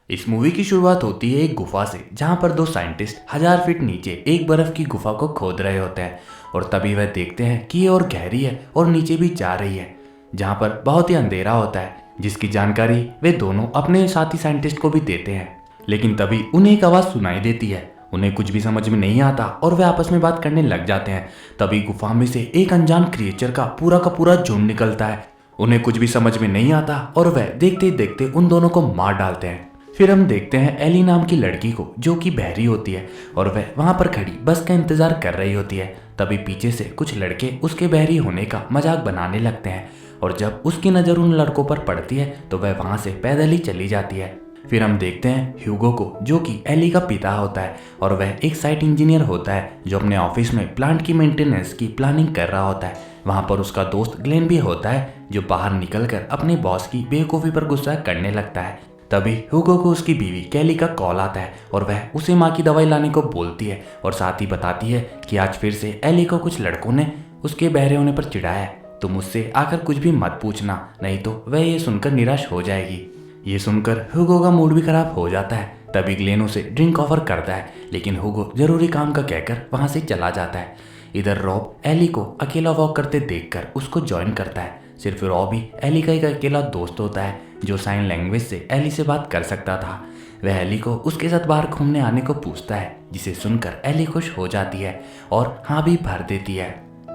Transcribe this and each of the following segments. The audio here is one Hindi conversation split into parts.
इस मूवी की शुरुआत होती है एक गुफा से, जहाँ पर दो साइंटिस्ट 1000 फीट नीचे एक बर्फ की गुफा को खोद रहे होते हैं और तभी वह देखते हैं कि ये और गहरी है और नीचे भी जा रही है, जहाँ पर बहुत ही अंधेरा होता है, जिसकी जानकारी वे दोनों अपने साथी साइंटिस्ट को भी देते हैं। लेकिन तभी उन्हें एक आवाज़ सुनाई देती है। उन्हें कुछ भी समझ में नहीं आता और वे आपस में बात करने लग जाते हैं। तभी गुफा में से एक अनजान क्रिएचर का पूरा झुंड निकलता है। उन्हें कुछ भी समझ में नहीं आता और वह देखते ही देखते उन दोनों को मार डालते हैं। फिर हम देखते हैं एली नाम की लड़की को, जो कि बहरी होती है और वह वहां पर खड़ी बस का इंतजार कर रही होती है। तभी पीछे से कुछ लड़के उसके बहरी होने का मजाक बनाने लगते हैं और जब उसकी नज़र उन लड़कों पर पड़ती है तो वह वहां से पैदल ही चली जाती है। फिर हम देखते हैं ह्यूगो को, जो कि एली का पिता होता है और वह एक साइट इंजीनियर होता है जो अपने ऑफिस में प्लांट की मेंटेनेंस की प्लानिंग कर रहा होता है। वहां पर उसका दोस्त ग्लेन भी होता है, जो बाहर निकलकर अपने बॉस की बेवकूफ़ी पर गुस्सा करने लगता है। तभी ह्यूगो को उसकी बीवी कैली का कॉल आता है और वह उसे माँ की दवाई लाने को बोलती है और साथ ही बताती है कि आज फिर से एली को कुछ लड़कों ने उसके बहरे होने पर चिढ़ाया है। तुम मुझसे आकर कुछ भी मत पूछना, नहीं तो वह ये सुनकर निराश हो जाएगी। ये सुनकर ह्यूगो का मूड भी खराब हो जाता है। तभी ग्लेन उसे ड्रिंक ऑफर करता है, लेकिन ह्यूगो जरूरी काम का कहकर वहां से चला जाता है। इधर रॉब एली को अकेला वॉक करते देखकर उसको ज्वाइन करता है। सिर्फ रॉब ही एली का एक अकेला दोस्त होता है जो साइन लैंग्वेज से एली से बात कर सकता था। वह एली को उसके साथ बाहर घूमने आने को पूछता है, जिसे सुनकर एली खुश हो जाती है और हाँ भी भर देती है।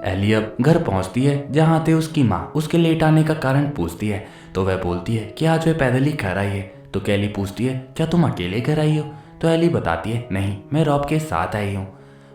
एली अब घर पहुंचती है, जहां आते उसकी माँ उसके लेट आने का कारण पूछती है तो वह बोलती है कि आज वह पैदल ही घर आई है। तो कैली पूछती है, क्या तुम अकेले घर आई हो? तो एली बताती है, नहीं, मैं रॉब के साथ आई हूँ।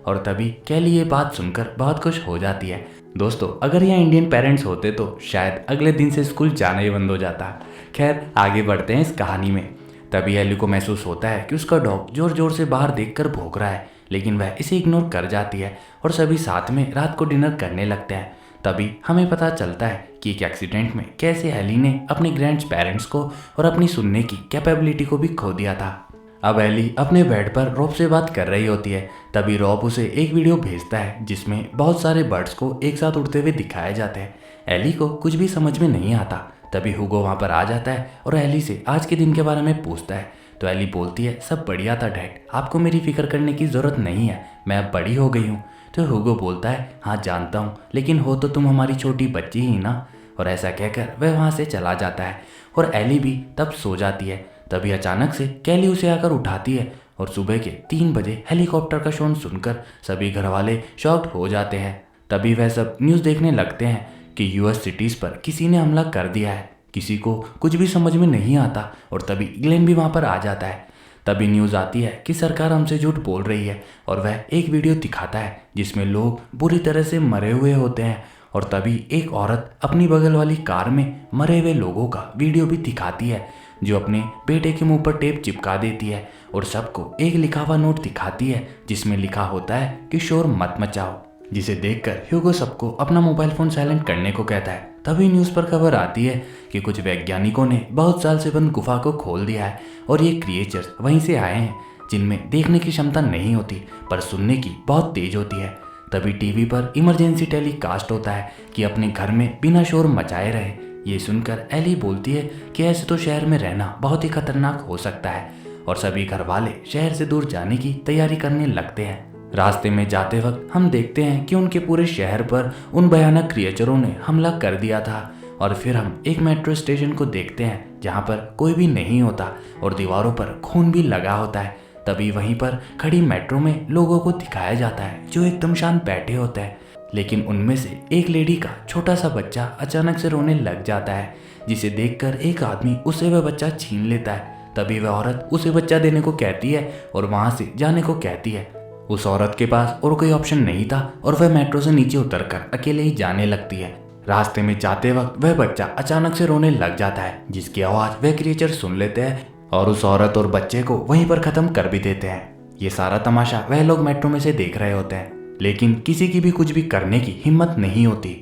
और तभी कैली ये बात सुनकर बहुत खुश हो जाती है। दोस्तों, अगर यहाँ इंडियन पेरेंट्स होते तो शायद अगले दिन से स्कूल जाना ही बंद हो जाता। खैर, आगे बढ़ते हैं इस कहानी में। तभी एली को महसूस होता है कि उसका डॉग जोर जोर से बाहर देखकर भौंक रहा है, लेकिन वह इसे इग्नोर कर जाती है और सभी साथ में रात को डिनर करने लगते हैं। तभी हमें पता चलता है कि एक एक्सीडेंट में कैसे एली ने अपने ग्रैंड पेरेंट्स को और अपनी सुनने की कैपेबिलिटी को भी खो दिया था। अब एली अपने बेड पर रॉब से बात कर रही होती है। तभी रॉब उसे एक वीडियो भेजता है जिसमें बहुत सारे बर्ड्स को एक साथ उड़ते हुए दिखाए जाते हैं। एली को कुछ भी समझ में नहीं आता। तभी ह्यूगो वहाँ पर आ जाता है और एली से आज के दिन के बारे में पूछता है। तो एली बोलती है, सब बढ़िया था डैड, आपको मेरी फिक्र करने की ज़रूरत नहीं है, मैं अब बड़ी हो गई हूँ। तो ह्यूगो बोलता है, हाँ जानता हूँ, लेकिन हो तो तुम हमारी छोटी बच्ची ही ना। और ऐसा कहकर वह वहाँ से चला जाता है और एली भी तब सो जाती है। तभी अचानक से कैली उसे आकर उठाती है और सुबह के 3 बजे हेलीकॉप्टर का शोर सुनकर सभी घर वाले शॉक्ड हो जाते हैं। तभी वह सब न्यूज़ देखने लगते हैं कि यूएस सिटीज़ पर किसी ने हमला कर दिया है। किसी को कुछ भी समझ में नहीं आता और तभी ग्लेन भी वहाँ पर आ जाता है। तभी न्यूज़ आती है कि सरकार हमसे झूठ बोल रही है और वह एक वीडियो दिखाता है जिसमें लोग बुरी तरह से मरे हुए होते हैं। और तभी एक औरत अपनी बगल वाली कार में मरे हुए लोगों का वीडियो भी दिखाती है, जो अपने बेटे के मुंह पर टेप चिपका देती है और सबको एक लिखा हुआ नोट दिखाती है जिसमें लिखा होता है कि शोर मत मचाओ। जिसे देखकर ह्यूगो सबको अपना मोबाइल फ़ोन साइलेंट करने को कहता है। तभी न्यूज़ पर खबर आती है कि कुछ वैज्ञानिकों ने बहुत साल से बंद गुफा को खोल दिया है और ये क्रिएचर्स वहीं से आए हैं, जिनमें देखने की क्षमता नहीं होती पर सुनने की बहुत तेज होती है। तभी टीवी पर इमरजेंसी टेलीकास्ट होता है कि अपने घर में बिना शोर मचाए रहे। ये सुनकर एली बोलती है कि ऐसे तो शहर में रहना बहुत ही खतरनाक हो सकता है और सभी घर वाले शहर से दूर जाने की तैयारी करने लगते हैं। रास्ते में जाते वक्त हम देखते हैं कि उनके पूरे शहर पर उन भयानक क्रिएचरों ने हमला कर दिया था और फिर हम एक मेट्रो स्टेशन को देखते हैं जहाँ पर कोई भी नहीं होता और दीवारों पर खून भी लगा होता है। तभी वहीं पर खड़ी मेट्रो में लोगों को दिखाया जाता है जो एकदम शांत बैठे होते हैं, लेकिन उनमें से एक लेडी का छोटा सा बच्चा अचानक से रोने लग जाता है, जिसे देखकर एक आदमी उसे वह बच्चा छीन लेता है। तभी वह औरत उसे बच्चा देने को कहती है और वहां से जाने को कहती है। उस औरत के पास और कोई ऑप्शन नहीं था और वह मेट्रो से नीचे उतरकर अकेले ही जाने लगती है। रास्ते में जाते वक्त वह बच्चा अचानक से रोने लग जाता है, जिसकी आवाज़ वह क्रिएचर सुन लेते हैं और उस औरत और बच्चे को वहीं पर ख़त्म कर भी देते हैं। ये सारा तमाशा वह लोग मेट्रो में से देख रहे होते हैं, लेकिन किसी की भी कुछ भी करने की हिम्मत नहीं होती।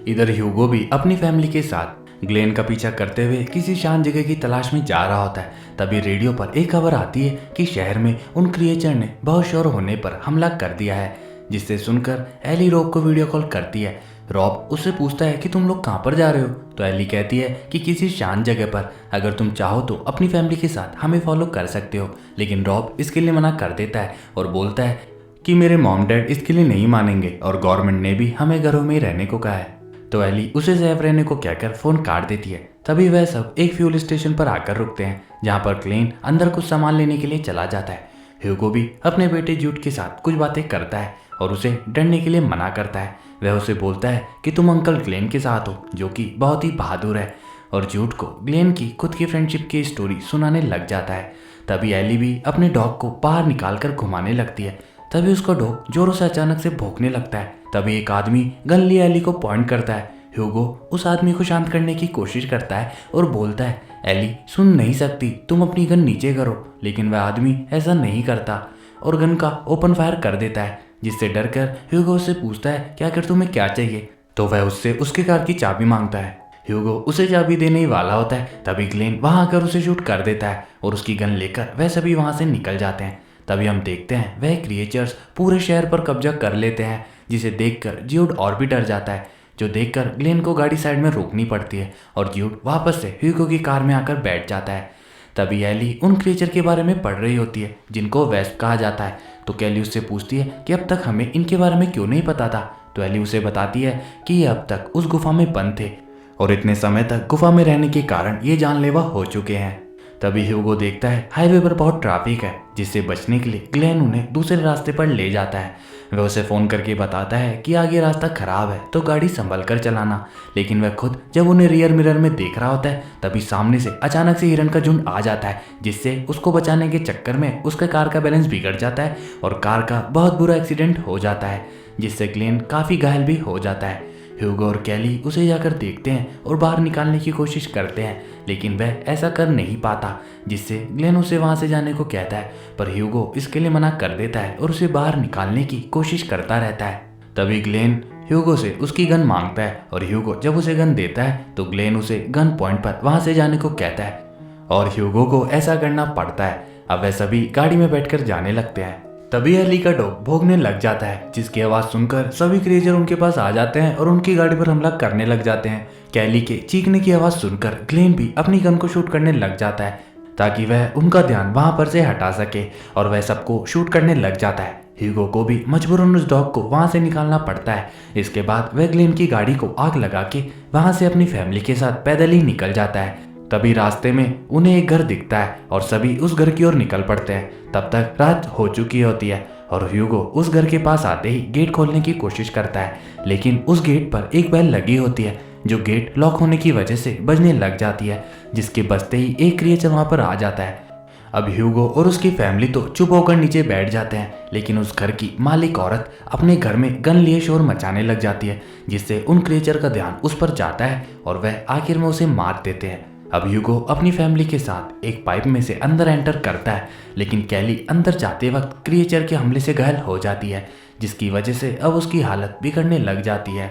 इधर ह्यूगो भी अपनी फैमिली के साथ ग्लेन का पीछा करते हुए किसी शांत जगह की तलाश में जा रहा होता है। तभी रेडियो पर एक खबर आती है कि शहर में उन क्रिएचर ने बहुत शोर होने पर हमला कर दिया है, जिससे सुनकर एली रॉब को वीडियो कॉल करती है रॉब उससे पूछता है कि तुम लोग कहाँ पर जा रहे हो, तो एली कहती है कि किसी शांत जगह पर, अगर तुम चाहो तो अपनी फैमिली के साथ हमें फॉलो कर सकते हो। लेकिन रॉब इसके लिए मना कर देता है और बोलता है कि मेरे मॉम डैड इसके लिए नहीं मानेंगे और गवर्नमेंट ने भी हमें घरों में ही रहने को कहा है। तो एली उसे सेफ रहने को कहकर फोन काट देती है। तभी वह सब एक फ्यूल स्टेशन पर आकर रुकते हैं, जहाँ पर ग्लेन अंदर कुछ सामान लेने के लिए चला जाता है। ह्यूगो भी अपने बेटे जूड के साथ कुछ बातें करता है और उसे डरने के लिए मना करता है। वह उसे बोलता है कि तुम अंकल ग्लेन के साथ हो, जो कि बहुत ही बहादुर है, और जूड को ग्लेन की खुद की फ्रेंडशिप की स्टोरी सुनाने लग जाता है। तभी एली भी अपने डॉग को बाहर निकाल कर घुमाने लगती है। तभी उसका डॉग जोरों से अचानक से भौंकने लगता है। तभी एक आदमी गन लिए एली को पॉइंट करता है। ह्यूगो उस आदमी को शांत करने की कोशिश करता है और बोलता है एली सुन नहीं सकती, तुम अपनी गन नीचे करो। लेकिन वह आदमी ऐसा नहीं करता और गन का ओपन फायर कर देता है, जिससे डरकर ह्यूगो उससे पूछता है कि आखिर तुम्हें क्या चाहिए। तो वह उससे उसके कार की चाबी मांगता है। ह्यूगो उसे चाबी देने ही वाला होता है, तभी ग्लेन वहां आकर उसे शूट कर देता है और उसकी गन लेकर वह सभी वहां से निकल जाते हैं। तभी हम देखते हैं वह क्रिएचर्स पूरे शहर पर कब्जा कर लेते हैं, जिसे देखकर ज्यूड और भी डर जाता है, जो देखकर ग्लेन को गाड़ी साइड में रोकनी पड़ती है और ज्यूड वापस से ह्यूगो की कार में आकर बैठ जाता है। तभी एली उन क्रिएचर के बारे में पढ़ रही होती है जिनको वेस्प कहा जाता है। तो कैली उससे पूछती है कि अब तक हमें इनके बारे में क्यों नहीं पता था। तो एली उसे बताती है कि ये अब तक उस गुफा में बंद थे और इतने समय तक गुफा में रहने के कारण ये जानलेवा हो चुके हैं। तभी ह्यूगो देखता है हाईवे पर बहुत ट्रैफिक है, जिससे बचने के लिए ग्लेन उन्हें दूसरे रास्ते पर ले जाता है। वह उसे फ़ोन करके बताता है कि आगे रास्ता खराब है तो गाड़ी संभल कर चलाना। लेकिन वह खुद जब उन्हें रियर मिरर में देख रहा होता है, तभी सामने से अचानक से हिरन का झुंड आ जाता है, जिससे उसको बचाने के चक्कर में उसका कार का बैलेंस बिगड़ जाता है और कार का बहुत बुरा एक्सीडेंट हो जाता है, जिससे ग्लेन काफ़ी घायल भी हो जाता है। ह्यूगो और कैली उसे जाकर देखते हैं और बाहर निकालने की कोशिश करते हैं, लेकिन वह ऐसा कर नहीं पाता, जिससे ग्लेन उसे वहां से जाने को कहता है, पर ह्यूगो इसके लिए मना कर देता है और उसे बाहर निकालने की कोशिश करता रहता है। तभी ग्लेन ह्यूगो से उसकी गन मांगता है और ह्यूगो जब उसे गन देता है तो ग्लेन उसे गन पॉइंट पर वहां से जाने को कहता है और ह्यूगो को ऐसा करना पड़ता है। अब वह सभी गाड़ी में बैठकर जाने लगते हैं। तभी एली का डॉग भौंकने लग जाता है, जिसकी आवाज़ सुनकर सभी क्रिएचर उनके पास आ जाते हैं और उनकी गाड़ी पर हमला करने लग जाते हैं। कैली के चीखने की आवाज़ सुनकर ग्लेन भी अपनी गन को शूट करने लग जाता है, ताकि वह उनका ध्यान वहां पर से हटा सके, और वह सबको शूट करने लग जाता है। ह्यूगो को भी मजबूरन उस डॉग को वहां से निकालना पड़ता है। इसके बाद वह ग्लेन की गाड़ी को आग लगा के वहां से अपनी फैमिली के साथ पैदल ही निकल जाता है। तभी रास्ते में उन्हें एक घर दिखता है और सभी उस घर की ओर निकल पड़ते हैं। तब तक रात हो चुकी होती है और ह्यूगो उस घर के पास आते ही गेट खोलने की कोशिश करता है, लेकिन उस गेट पर एक बेल लगी होती है, जो गेट लॉक होने की वजह से बजने लग जाती है, जिसके बजते ही एक क्रिएचर वहां पर आ जाता है। अब ह्यूगो और उसकी फैमिली तो चुप होकर नीचे बैठ जाते हैं, लेकिन उस घर की मालिक औरत अपने घर में गन लिए शोर मचाने लग जाती है, जिससे उन क्रिएचर का ध्यान उस पर जाता है और वह आखिर में उसे मार देते हैं। अब ह्यूगो अपनी फैमिली के साथ एक पाइप में से अंदर एंटर करता है, लेकिन कैली अंदर जाते वक्त क्रिएचर के हमले से घायल हो जाती है, जिसकी वजह से अब उसकी हालत बिगड़ने लग जाती है।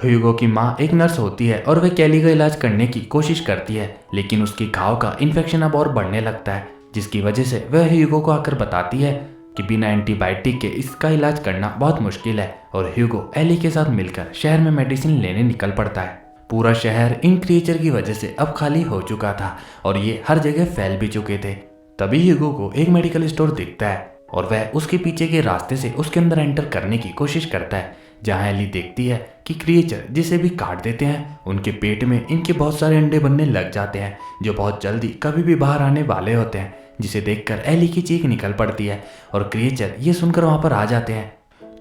ह्यूगो की माँ एक नर्स होती है और वह कैली का इलाज करने की कोशिश करती है, लेकिन उसकी घाव का इन्फेक्शन अब और बढ़ने लगता है, जिसकी वजह से वह ह्यूगो को आकर बताती है कि बिना एंटीबायोटिक के इसका इलाज करना बहुत मुश्किल है, और ह्यूगो एली के साथ मिलकर शहर में मेडिसिन लेने निकल पड़ता है। पूरा शहर इन क्रिएचर की वजह से अब खाली हो चुका था और ये हर जगह फैल भी चुके थे। तभी ह्यूगो को एक मेडिकल स्टोर दिखता है और वह उसके पीछे के रास्ते से उसके अंदर एंटर करने की कोशिश करता है, जहां एली देखती है कि क्रिएचर जिसे भी काट देते हैं उनके पेट में इनके बहुत सारे अंडे बनने लग जाते हैं, जो बहुत जल्दी कभी भी बाहर आने वाले होते हैं, जिसे देखकर एली की चीख निकल पड़ती है और क्रिएचर ये सुनकर वहां पर आ जाते हैं।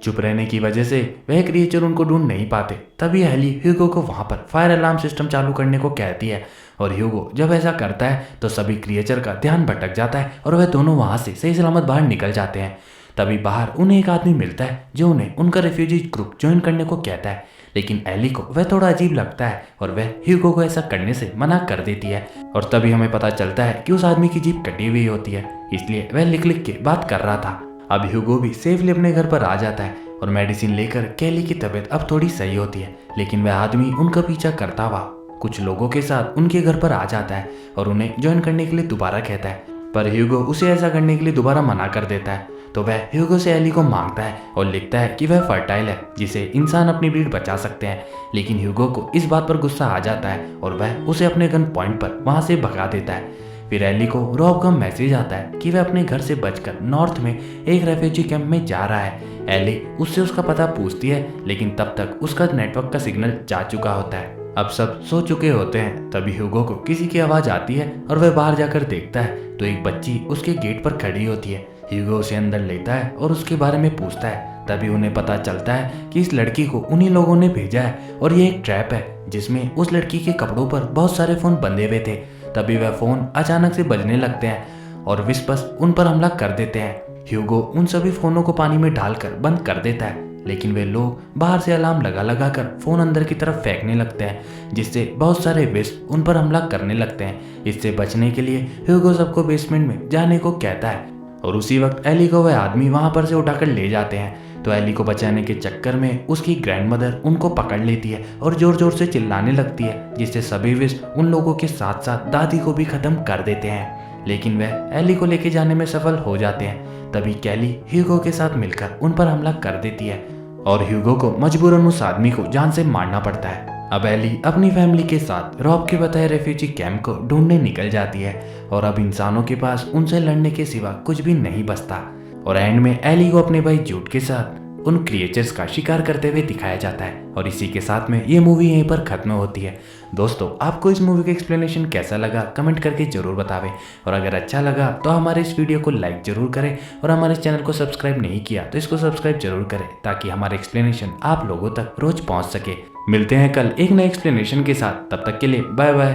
चुप रहने की वजह से वह क्रिएचर उनको ढूंढ नहीं पाते। तभी एली ह्यूगो को वहां पर फायर अलार्म सिस्टम चालू करने को कहती है और ह्यूगो जब ऐसा करता है तो सभी क्रिएचर का ध्यान भटक जाता है और वह दोनों वहां से सही सलामत बाहर निकल जाते हैं। तभी बाहर उन्हें एक आदमी मिलता है जो उन्हें उनका रेफ्यूजी ग्रुप ज्वाइन करने को कहता है, लेकिन एली को वह थोड़ा अजीब लगता है और वह ह्यूगो को ऐसा करने से मना कर देती है। और तभी हमें पता चलता है कि उस आदमी की जीभ कटी हुई होती है, इसलिए वह लिख लिख के बात कर रहा था। अब ह्यूगो भी सेफली अपने घर पर आ जाता है और मेडिसिन लेकर कैली की तबीयत अब थोड़ी सही होती है, लेकिन वह आदमी उनका पीछा करता हुआ कुछ लोगों के साथ उनके घर पर आ जाता है और उन्हें ज्वाइन करने के लिए दोबारा कहता है, पर ह्यूगो उसे ऐसा करने के लिए दोबारा मना कर देता है। तो वह ह्यूगो से एली को मांगता है और लिखता है कि वह फर्टाइल है जिसे इंसान अपनी ब्रीड बचा सकते हैं। लेकिन ह्यूगो को इस बात पर गुस्सा आ जाता है और वह उसे अपने गन पॉइंट पर वहां से भगा देता है। फिर एली को रॉब का मैसेज आता है कि वह अपने घर से बचकर नॉर्थ में एक रेफ्यूजी कैंप में जा रहा है। एली उससे उसका पता पूछती है, लेकिन तब तक उसका नेटवर्क का सिग्नल जा चुका होता है। अब सब सो चुके होते हैं। तभी ह्यूगो को किसी की आवाज आती है और वह बाहर जाकर देखता है तो एक बच्ची उसके गेट पर खड़ी होती है। ह्यूगो उसे अंदर लेता है और उसके बारे में पूछता है। तभी उन्हें पता चलता है कि इस लड़की को उन्हीं लोगों ने भेजा है और ये एक ट्रैप है जिसमें उस लड़की के कपड़ों पर बहुत सारे फोन बंधे हुए थे। तभी वह फोन अचानक से बजने लगते हैं और विस्पस उन पर हमला कर देते हैं। ह्यूगो उन सभी फोनों को पानी में डालकर बंद कर देता है, लेकिन वे लोग बाहर से अलार्म लगा कर फोन अंदर की तरफ फेंकने लगते हैं, जिससे बहुत सारे विस्प उन पर हमला करने लगते हैं। इससे बचने के लिए ह्यूगो सबको बेसमेंट में जाने को कहता है और उसी वक्त एली को वह आदमी वहां पर से उठाकर ले जाते हैं। तो एली को बचाने के चक्कर में उसकी ग्रैंडमदर उनको पकड़ लेती है और जोर जोर से चिल्लाने लगती है, जिससे सभी विस्प उन लोगों के साथ साथ दादी को भी खत्म कर देते हैं। लेकिन वह एली को लेके जाने में सफल हो जाते हैं। तभी कैली ह्यूगो के साथ मिलकर उन पर हमला कर देती है और ह्यूगो को मजबूरन उस आदमी को जान से मारना पड़ता है। अब एली अपनी फैमिली के साथ रॉब के बताए रेफ्यूजी कैंप को ढूंढने निकल जाती है और अब इंसानों के पास उनसे लड़ने के सिवा कुछ भी नहीं बचता। और एंड में एली को अपने भाई जूड के साथ उन क्रिएचर्स का शिकार करते हुए दिखाया जाता है। और इसी के साथ में ये मूवी यहीं पर खत्म होती है। दोस्तों, आपको इस मूवी का एक्सप्लेनेशन कैसा लगा कमेंट करके जरूर बतावें, और अगर अच्छा लगा तो हमारे इस वीडियो को लाइक जरूर करें, और हमारे चैनल को सब्सक्राइब नहीं किया तो इसको सब्सक्राइब जरूर करें ताकि हमारे एक्सप्लेनेशन आप लोगों तक रोज पहुंच सके। मिलते हैं कल एक नए एक्सप्लेनेशन के साथ, तब तक के लिए बाय बाय।